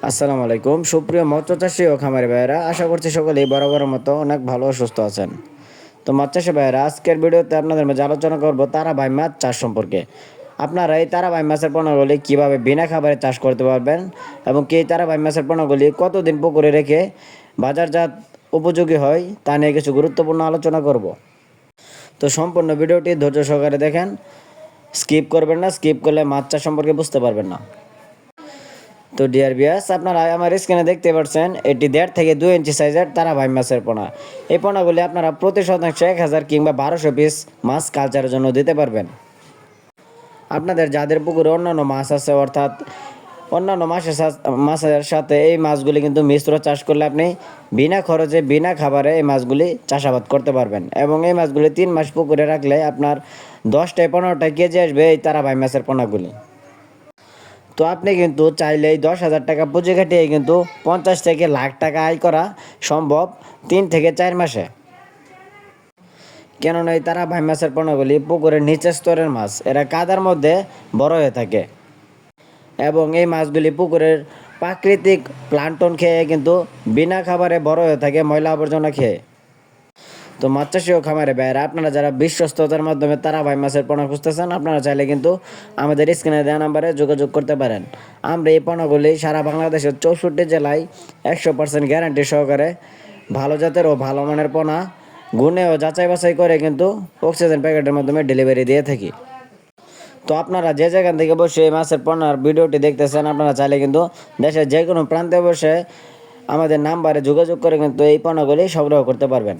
আসসালামু আলাইকুম সুপ্রিয় মৎস্য চাষী ও খামারি ভাইয়েরা, আশা করছি সকলেই বরাবরের মতো অনেক ভালো ও সুস্থ আছেন। তো মাছ চাষী ভাইয়েরা, আজকের ভিডিওতে আপনাদের মাঝে আলোচনা করব তারাবাই মাছ চাষ সম্পর্কে। আপনারা এই তারাবাই মাছের পোনাগুলি কীভাবে বিনা খাবারে চাষ করতে পারবেন এবং কি এই তারাবাই মাছের পোনাগুলি কতদিন পুকুরে রেখে বাজারজাত উপযোগী হয় তা নিয়ে কিছু গুরুত্বপূর্ণ আলোচনা করব। তো সম্পূর্ণ ভিডিওটি ধৈর্য সহকারে দেখেন, স্কিপ করবেন না, স্কিপ করলে মাছ চাষ সম্পর্কে বুঝতে পারবেন না। তো ডিয়ার ভিউয়ার্স, আপনারা আমার স্ক্রিনে দেখতে পাচ্ছেন এটি 1.5 থেকে 2 ইঞ্চি সাইজের তারাবাই মাছের পোনা। এই পোনাগুলি আপনারা প্রতি শতাংশে 1000 কিংবা 1200 পিস মাছ কালচারের জন্য দিতে পারবেন। আপনাদের যাদের পুকুরে অন্যান্য মাছ আছে, অর্থাৎ অন্যান্য মাছের সাথে এই মাছগুলি কিন্তু মিশ্র চাষ করলে আপনি বিনা খরচে বিনা খাবারে এই মাছগুলি চাষাবাদ করতে পারবেন এবং এই মাছগুলি 3 মাস পুকুরে রাখলে আপনার 10টায় 15টা কেজি আসবে এই তারাবাই মাছের পোনাগুলি। তো আপনি কিন্তু চাইলেই 10,000 টাকা পুঁজি খাটিয়ে কিন্তু 50 থেকে লাখ টাকা আয় করা সম্ভব 3 থেকে 4 মাসে। কেননা এই তারাবাই মাছের পোনাগুলি পুকুরের নিচের স্তরের মাছ, এরা কাদার মধ্যে বড় হয়ে থাকে এবং এই মাছগুলি পুকুরের প্রাকৃতিক প্লান্টন খেয়ে কিন্তু বিনা খাবারে বড় হয়ে থাকে, ময়লা আবর্জনা খেয়ে। তো মাছ চাষী ও খামারে ভাইয়েরা, আপনারা যারা বিশ্বস্ততার মাধ্যমে তারাবাই মাছের পোনা খুঁজতেছেন, আপনারা চাইলে কিন্তু আমাদের স্ক্রিনে দেওয়া নাম্বারে যোগাযোগ করতে পারেন। আমরা এই পোনাগুলি সারা বাংলাদেশের 64 জেলায় 100% গ্যারান্টি সহকারে ভালো জাতের ও ভালো মানের পোনা গুনে ও যাচাই বাছাই করে কিন্তু অক্সিজেন প্যাকেটের মাধ্যমে ডেলিভারি দিয়ে থাকি। তো আপনারা যে যেখান থেকে বসে এই মাছের পোনার ভিডিওটি দেখতেছেন, আপনারা চাইলে কিন্তু দেশের যে কোনো প্রান্তে বসে আমাদের নাম্বারে যোগাযোগ করে কিন্তু এই পোনাগুলি সংগ্রহ করতে পারবেন।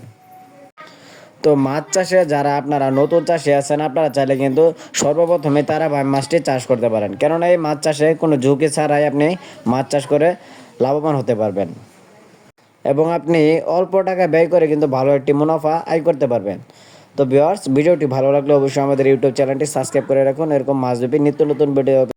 তো মাছ চাষে যারা আপনারা নতুন চাষি আছেন, আপনারা চাইলে কিন্তু সর্বপ্রথমে তারাবাই মাছটি চাষ করতে পারেন, কেননা এই মাছ চাষে কোনো ঝুঁকি ছাড়াই আপনি মাছ চাষ করে লাভবান হতে পারবেন এবং আপনি অল্প টাকা ব্যয় করে কিন্তু ভালো একটি মুনাফা আয় করতে পারবেন। তো ভিউয়ার্স, ভিডিওটি ভালো লাগলে অবশ্যই আমাদের ইউটিউব চ্যানেলটি সাবস্ক্রাইব করে রাখুন। এরকম মাছব্যাপী নিত্য নতুন ভিডিও